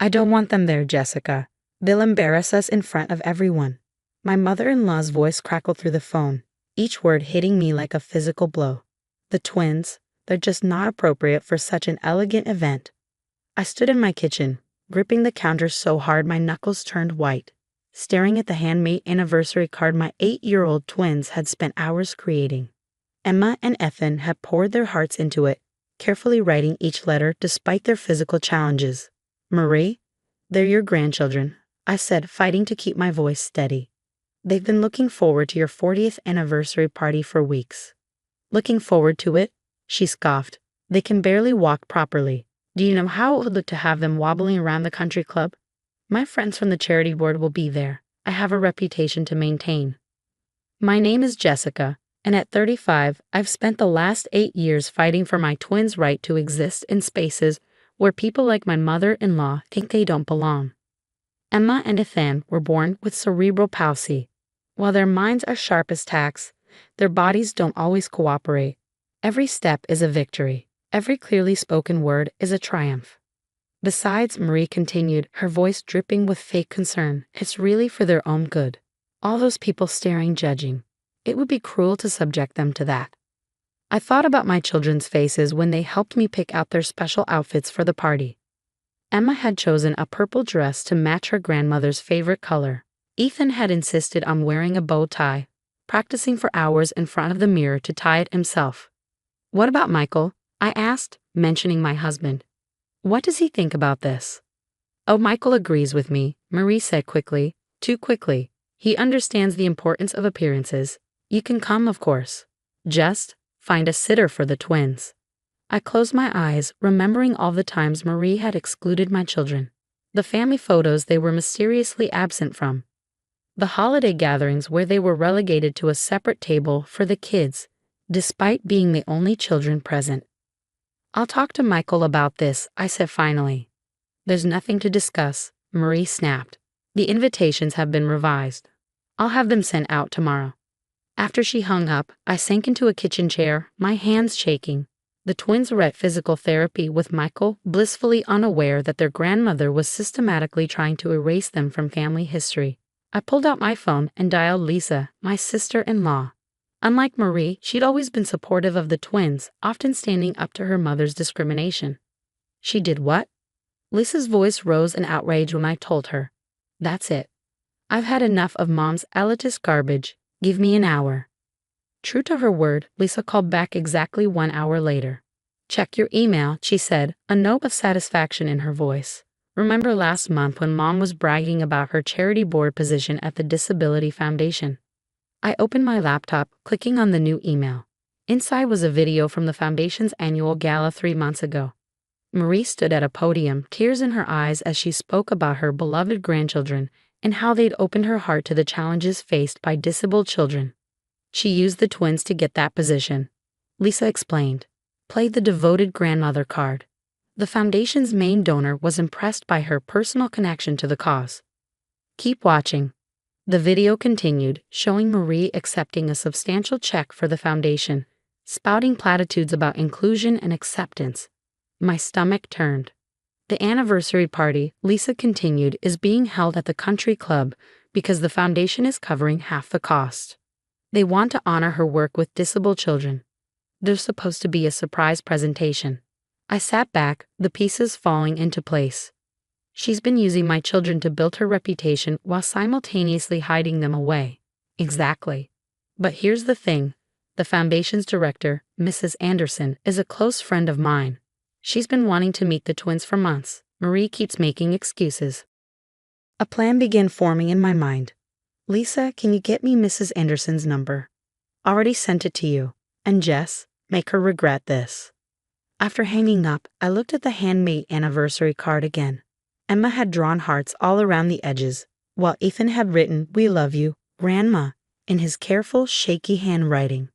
I don't want them there, Jessica. They'll embarrass us in front of everyone. My mother-in-law's voice crackled through the phone, each word hitting me like a physical blow. The twins, they're just not appropriate for such an elegant event. I stood in my kitchen, gripping the counter so hard my knuckles turned white, staring at the handmade anniversary card my 8-year-old twins had spent hours creating. Emma and Ethan had poured their hearts into it, carefully writing each letter despite their physical challenges. Marie, they're your grandchildren, I said, fighting to keep my voice steady. They've been looking forward to your 40th anniversary party for weeks. Looking forward to it? She scoffed. They can barely walk properly. Do you know how it would look to have them wobbling around the country club? My friends from the charity board will be there. I have a reputation to maintain. My name is Jessica, and at 35, I've spent the last 8 years fighting for my twins' right to exist in spaces where people like my mother-in-law think they don't belong. Emma and Ethan were born with cerebral palsy. While their minds are sharp as tacks, their bodies don't always cooperate. Every step is a victory. Every clearly spoken word is a triumph. Besides, Marie continued, her voice dripping with fake concern, it's really for their own good. All those people staring, judging. It would be cruel to subject them to that. I thought about my children's faces when they helped me pick out their special outfits for the party. Emma had chosen a purple dress to match her grandmother's favorite color. Ethan had insisted on wearing a bow tie, practicing for hours in front of the mirror to tie it himself. What about Michael? I asked, mentioning my husband. What does he think about this? Oh, Michael agrees with me, Marie said quickly, too quickly. He understands the importance of appearances. You can come, of course. Just find a sitter for the twins. I closed my eyes, remembering all the times Marie had excluded my children. The family photos they were mysteriously absent from. The holiday gatherings where they were relegated to a separate table for the kids, despite being the only children present. I'll talk to Michael about this, I said finally. There's nothing to discuss, Marie snapped. The invitations have been revised. I'll have them sent out tomorrow. After she hung up, I sank into a kitchen chair, my hands shaking. The twins were at physical therapy with Michael, blissfully unaware that their grandmother was systematically trying to erase them from family history. I pulled out my phone and dialed Lisa, my sister-in-law. Unlike Marie, she'd always been supportive of the twins, often standing up to her mother's discrimination. She did what? Lisa's voice rose in outrage when I told her. That's it. I've had enough of Mom's elitist garbage. Give me an hour. True to her word, Lisa called back exactly 1 hour later. Check your email, she said, a note of satisfaction in her voice. Remember last month when Mom was bragging about her charity board position at the Disability Foundation? I opened my laptop, clicking on the new email. Inside was a video from the Foundation's annual gala 3 months ago. Marie stood at a podium, tears in her eyes as she spoke about her beloved grandchildren and how they'd opened her heart to the challenges faced by disabled children. She used the twins to get that position. Lisa explained. Played the devoted grandmother card. The Foundation's main donor was impressed by her personal connection to the cause. Keep watching. The video continued, showing Marie accepting a substantial check for the Foundation, spouting platitudes about inclusion and acceptance. My stomach turned. The anniversary party, Lisa continued, is being held at the country club because the Foundation is covering half the cost. They want to honor her work with disabled children. There's supposed to be a surprise presentation. I sat back, the pieces falling into place. She's been using my children to build her reputation while simultaneously hiding them away. Exactly. But here's the thing. The Foundation's director, Mrs. Anderson, is a close friend of mine. She's been wanting to meet the twins for months. Marie keeps making excuses. A plan began forming in my mind. Lisa, can you get me Mrs. Anderson's number? Already sent it to you. And Jess, make her regret this. After hanging up, I looked at the handmade anniversary card again. Emma had drawn hearts all around the edges, while Ethan had written, "We love you, Grandma," in his careful, shaky handwriting.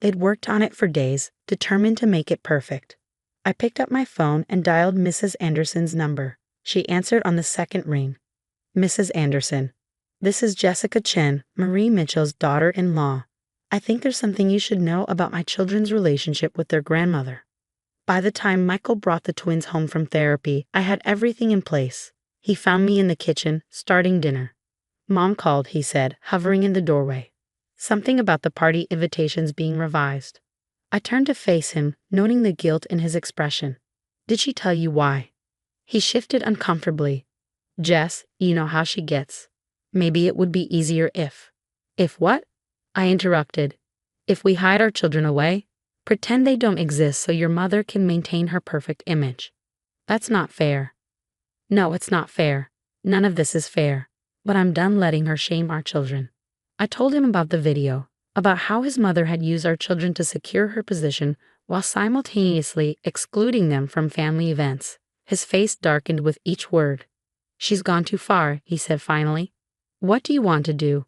They'd worked on it for days, determined to make it perfect. I picked up my phone and dialed Mrs. Anderson's number. She answered on the second ring. Mrs. Anderson, this is Jessica Chen, Marie Mitchell's daughter-in-law. I think there's something you should know about my children's relationship with their grandmother. By the time Michael brought the twins home from therapy, I had everything in place. He found me in the kitchen, starting dinner. Mom called, he said, hovering in the doorway. Something about the party invitations being revised. I turned to face him, noting the guilt in his expression. Did she tell you why? He shifted uncomfortably. Jess, you know how she gets. Maybe it would be easier if. If what? I interrupted. If we hide our children away, pretend they don't exist so your mother can maintain her perfect image. That's not fair. No, it's not fair. None of this is fair. But I'm done letting her shame our children. I told him about the video, about how his mother had used our children to secure her position while simultaneously excluding them from family events. His face darkened with each word. She's gone too far, he said finally. What do you want to do?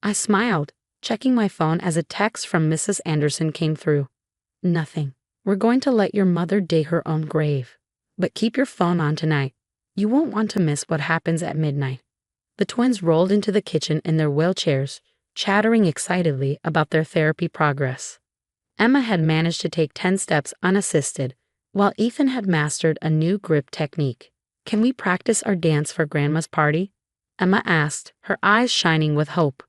I smiled, checking my phone as a text from Mrs. Anderson came through. Nothing. We're going to let your mother dig her own grave. But keep your phone on tonight. You won't want to miss what happens at midnight. The twins rolled into the kitchen in their wheelchairs, chattering excitedly about their therapy progress. Emma had managed to take 10 steps unassisted, while Ethan had mastered a new grip technique. Can we practice our dance for Grandma's party? Emma asked, her eyes shining with hope.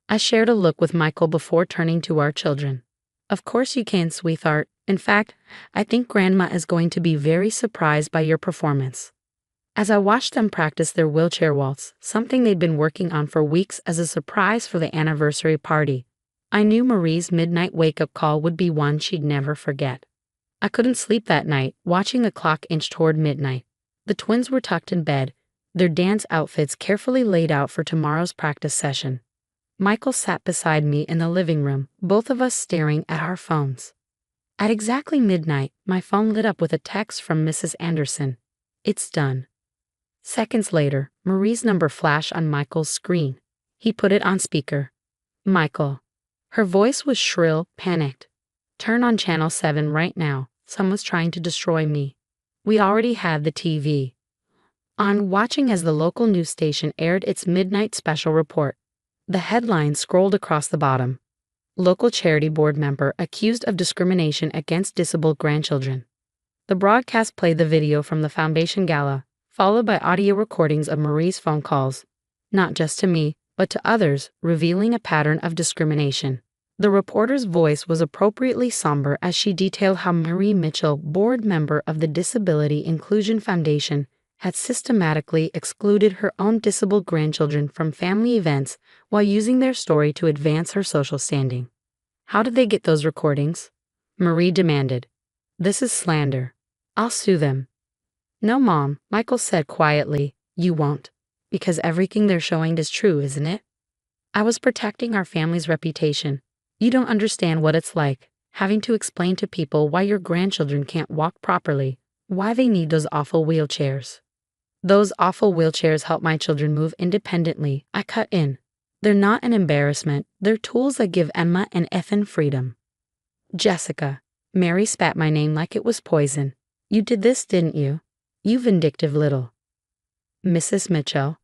I shared a look with Michael before turning to our children. Of course you can, sweetheart. In fact, I think Grandma is going to be very surprised by your performance. As I watched them practice their wheelchair waltz, something they'd been working on for weeks as a surprise for the anniversary party, I knew Marie's midnight wake-up call would be one she'd never forget. I couldn't sleep that night, watching the clock inch toward midnight. The twins were tucked in bed, their dance outfits carefully laid out for tomorrow's practice session. Michael sat beside me in the living room, both of us staring at our phones. At exactly midnight, my phone lit up with a text from Mrs. Anderson. It's done. Seconds later, Marie's number flashed on Michael's screen. He put it on speaker. Michael. Her voice was shrill, panicked. Turn on channel 7 right now. Someone's trying to destroy me. We already had the TV on, watching as the local news station aired its midnight special report. The headline scrolled across the bottom. Local charity board member accused of discrimination against disabled grandchildren. The broadcast played the video from the foundation gala, followed by audio recordings of Marie's phone calls, not just to me, but to others, revealing a pattern of discrimination. The reporter's voice was appropriately somber as she detailed how Marie Mitchell, board member of the Disability Inclusion Foundation, had systematically excluded her own disabled grandchildren from family events while using their story to advance her social standing. How did they get those recordings? Marie demanded. This is slander. I'll sue them. No, Mom, Michael said quietly. You won't. Because everything they're showing is true, isn't it? I was protecting our family's reputation. You don't understand what it's like, having to explain to people why your grandchildren can't walk properly, why they need those awful wheelchairs. Those awful wheelchairs help my children move independently, I cut in. They're not an embarrassment, they're tools that give Emma and Ethan freedom. Jessica. Mary spat my name like it was poison. You did this, didn't you? You vindictive little. Mrs. Mitchell.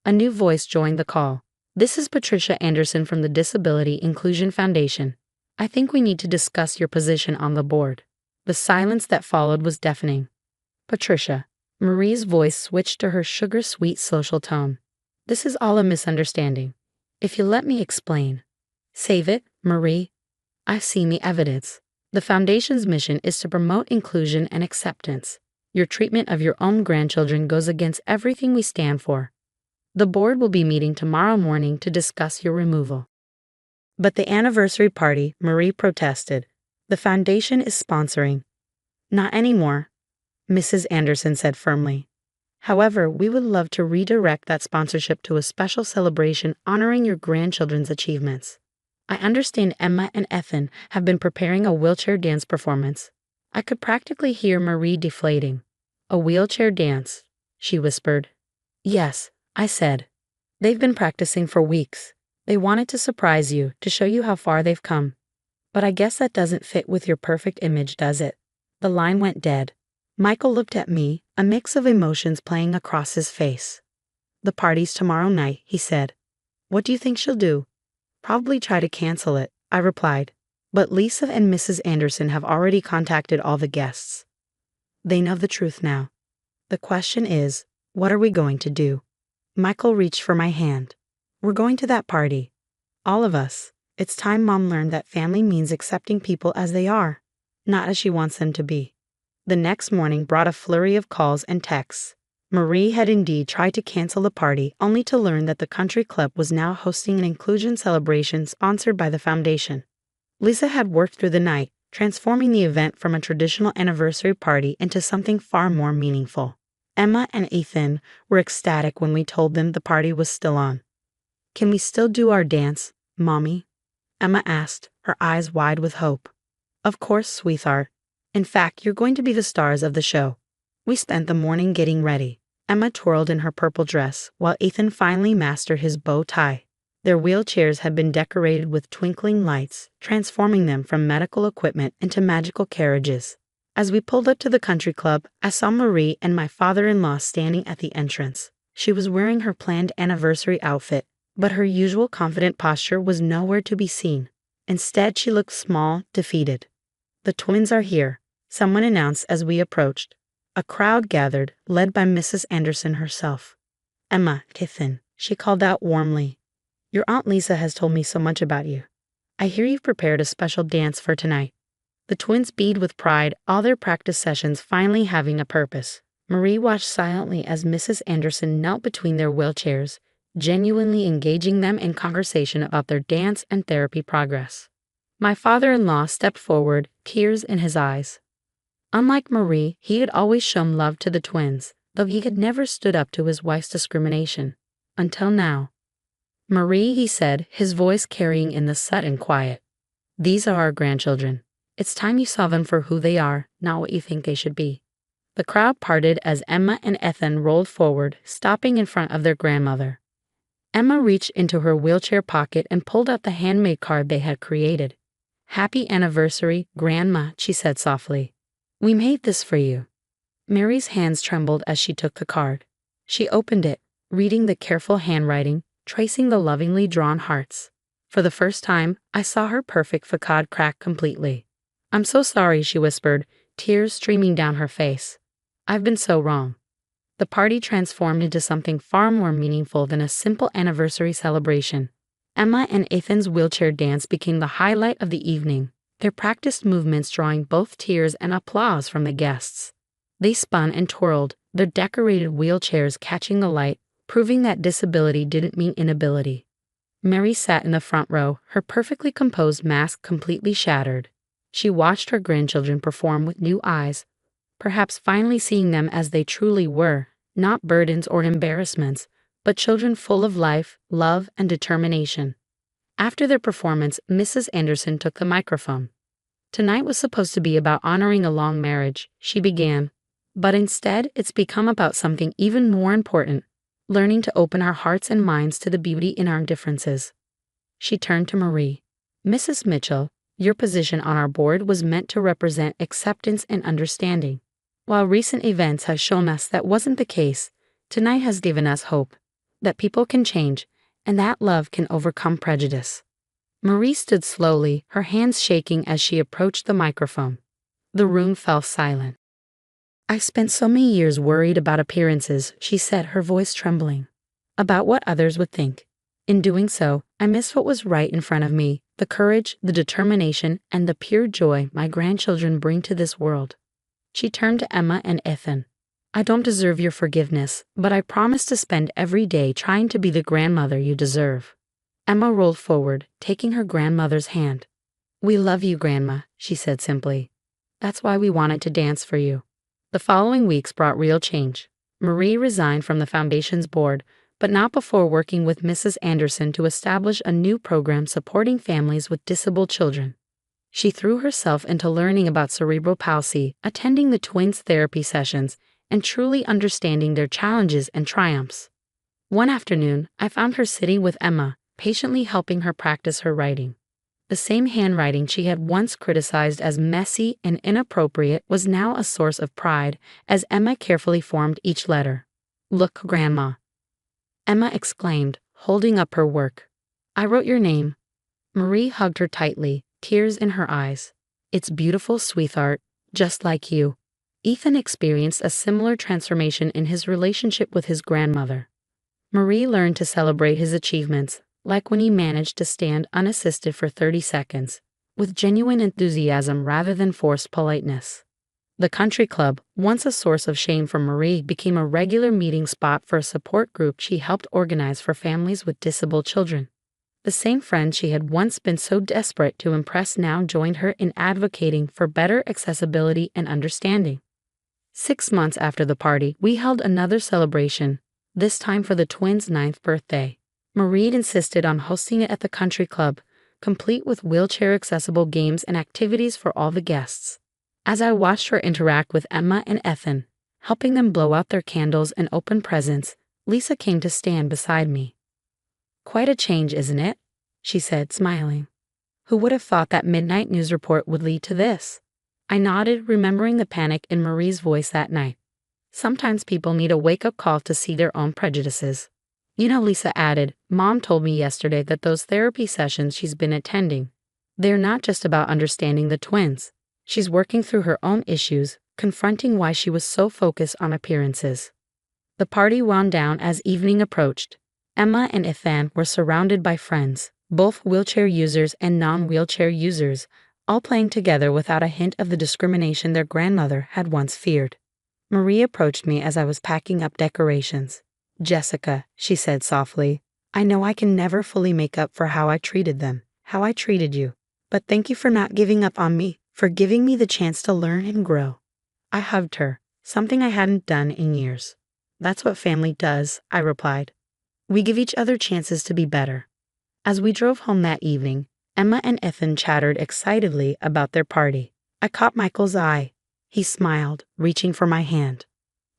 A new voice joined the call. This is Patricia Anderson from the Disability Inclusion Foundation. I think we need to discuss your position on the board. The silence that followed was deafening. Patricia. Marie's voice switched to her sugar-sweet social tone. This is all a misunderstanding. If you let me explain. Save it, Marie. I've seen the evidence. The Foundation's mission is to promote inclusion and acceptance. Your treatment of your own grandchildren goes against everything we stand for. The board will be meeting tomorrow morning to discuss your removal. But the anniversary party, Marie protested. The Foundation is sponsoring. Not anymore, Mrs. Anderson said firmly. However, we would love to redirect that sponsorship to a special celebration honoring your grandchildren's achievements. I understand Emma and Ethan have been preparing a wheelchair dance performance. I could practically hear Marie deflating. A wheelchair dance, she whispered. Yes, I said. They've been practicing for weeks. They wanted to surprise you, to show you how far they've come. But I guess that doesn't fit with your perfect image, does it? The line went dead. Michael looked at me, a mix of emotions playing across his face. The party's tomorrow night, he said. What do you think she'll do? Probably try to cancel it, I replied. But Lisa and Mrs. Anderson have already contacted all the guests. They know the truth now. The question is, What are we going to do? Michael reached for my hand. We're going to that party. All of us. It's time Mom learned that family means accepting people as they are, not as she wants them to be. The next morning brought a flurry of calls and texts. Marie had indeed tried to cancel the party, only to learn that the country club was now hosting an inclusion celebration sponsored by the foundation. Lisa had worked through the night, transforming the event from a traditional anniversary party into something far more meaningful. Emma and Ethan were ecstatic when we told them the party was still on. Can we still do our dance, Mommy? Emma asked, her eyes wide with hope. Of course, sweetheart. In fact, you're going to be the stars of the show. We spent the morning getting ready. Emma twirled in her purple dress, while Ethan finally mastered his bow tie. Their wheelchairs had been decorated with twinkling lights, transforming them from medical equipment into magical carriages. As we pulled up to the country club, I saw Marie and my father-in-law standing at the entrance. She was wearing her planned anniversary outfit, but her usual confident posture was nowhere to be seen. Instead, she looked small, defeated. The twins are here, someone announced as we approached. A crowd gathered, led by Mrs. Anderson herself. Emma, Ethan, she called out warmly. Your Aunt Lisa has told me so much about you. I hear you've prepared a special dance for tonight. The twins beamed with pride, all their practice sessions finally having a purpose. Marie watched silently as Mrs. Anderson knelt between their wheelchairs, genuinely engaging them in conversation about their dance and therapy progress. My father-in-law stepped forward, tears in his eyes. Unlike Marie, he had always shown love to the twins, though he had never stood up to his wife's discrimination. Until now. Marie, he said, his voice carrying in the sudden quiet. These are our grandchildren. It's time you saw them for who they are, not what you think they should be. The crowd parted as Emma and Ethan rolled forward, stopping in front of their grandmother. Emma reached into her wheelchair pocket and pulled out the handmade card they had created. Happy anniversary, Grandma, she said softly. We made this for you. Mary's hands trembled as she took the card. She opened it, reading the careful handwriting, tracing the lovingly drawn hearts. For the first time, I saw her perfect facade crack completely. I'm so sorry, she whispered, tears streaming down her face. I've been so wrong. The party transformed into something far more meaningful than a simple anniversary celebration. Emma and Ethan's wheelchair dance became the highlight of the evening, their practiced movements drawing both tears and applause from the guests. They spun and twirled, their decorated wheelchairs catching the light, proving that disability didn't mean inability. Mary sat in the front row, her perfectly composed mask completely shattered. She watched her grandchildren perform with new eyes, perhaps finally seeing them as they truly were, not burdens or embarrassments, but children full of life, love, and determination. After their performance, Mrs. Anderson took the microphone. Tonight was supposed to be about honoring a long marriage, she began, but instead it's become about something even more important, learning to open our hearts and minds to the beauty in our differences. She turned to Marie. Mrs. Mitchell, your position on our board was meant to represent acceptance and understanding. While recent events have shown us that wasn't the case, tonight has given us hope that people can change and that love can overcome prejudice. Marie stood slowly, her hands shaking as she approached the microphone. The room fell silent. I spent so many years worried about appearances, she said, her voice trembling, about what others would think. In doing so, I missed what was right in front of me, the courage, the determination, and the pure joy my grandchildren bring to this world. She turned to Emma and Ethan. I don't deserve your forgiveness, but I promise to spend every day trying to be the grandmother you deserve. Emma rolled forward, taking her grandmother's hand. We love you, Grandma, she said simply. That's why we wanted to dance for you. The following weeks brought real change. Marie resigned from the foundation's board, but not before working with Mrs. Anderson to establish a new program supporting families with disabled children. She threw herself into learning about cerebral palsy, attending the twins' therapy sessions, and truly understanding their challenges and triumphs. One afternoon, I found her sitting with Emma, patiently helping her practice her writing. The same handwriting she had once criticized as messy and inappropriate was now a source of pride as Emma carefully formed each letter. Look, Grandma, Emma exclaimed, holding up her work. I wrote your name. Marie hugged her tightly, tears in her eyes. It's beautiful, sweetheart, just like you. Ethan experienced a similar transformation in his relationship with his grandmother. Marie learned to celebrate his achievements, like when he managed to stand unassisted for 30 seconds, with genuine enthusiasm rather than forced politeness. The country club, once a source of shame for Marie, became a regular meeting spot for a support group she helped organize for families with disabled children. The same friend she had once been so desperate to impress now joined her in advocating for better accessibility and understanding. 6 months after the party, we held another celebration, this time for the twins' 9th birthday. Marie insisted on hosting it at the country club, complete with wheelchair-accessible games and activities for all the guests. As I watched her interact with Emma and Ethan, helping them blow out their candles and open presents, Lisa came to stand beside me. "Quite a change, isn't it?" she said, smiling. "Who would have thought that midnight news report would lead to this?" I nodded, remembering the panic in Marie's voice that night. Sometimes people need a wake-up call to see their own prejudices. "You know," Lisa added, "Mom told me yesterday that those therapy sessions she's been attending, they're not just about understanding the twins. She's working through her own issues, confronting why she was so focused on appearances." The party wound down as evening approached. Emma and Ethan were surrounded by friends, both wheelchair users and non-wheelchair users, all playing together without a hint of the discrimination their grandmother had once feared. Marie approached me as I was packing up decorations. "Jessica," she said softly, "I know I can never fully make up for how I treated them, how I treated you. But thank you for not giving up on me, for giving me the chance to learn and grow." I hugged her, something I hadn't done in years. "That's what family does," I replied. "We give each other chances to be better." As we drove home that evening, Emma and Ethan chattered excitedly about their party. I caught Michael's eye. He smiled, reaching for my hand.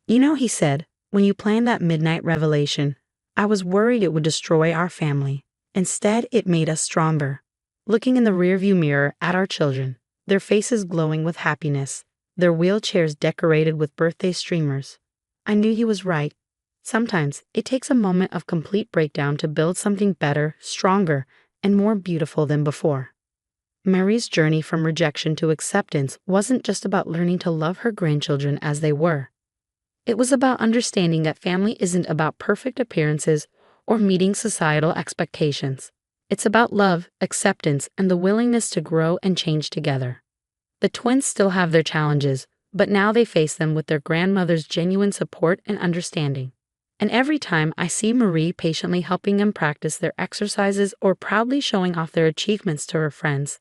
"You know," he said, "when you planned that midnight revelation, I was worried it would destroy our family. Instead, it made us stronger." Looking in the rearview mirror at our children, their faces glowing with happiness, their wheelchairs decorated with birthday streamers, I knew he was right. Sometimes it takes a moment of complete breakdown to build something better, stronger, and more beautiful than before. Marie's journey from rejection to acceptance wasn't just about learning to love her grandchildren as they were. It was about understanding that family isn't about perfect appearances or meeting societal expectations. It's about love, acceptance, and the willingness to grow and change together. The twins still have their challenges, but now they face them with their grandmother's genuine support and understanding. And every time I see Marie patiently helping them practice their exercises or proudly showing off their achievements to her friends,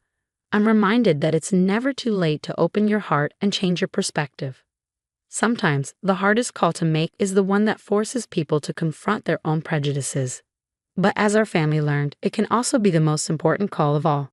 I'm reminded that it's never too late to open your heart and change your perspective. Sometimes the hardest call to make is the one that forces people to confront their own prejudices. But as our family learned, it can also be the most important call of all.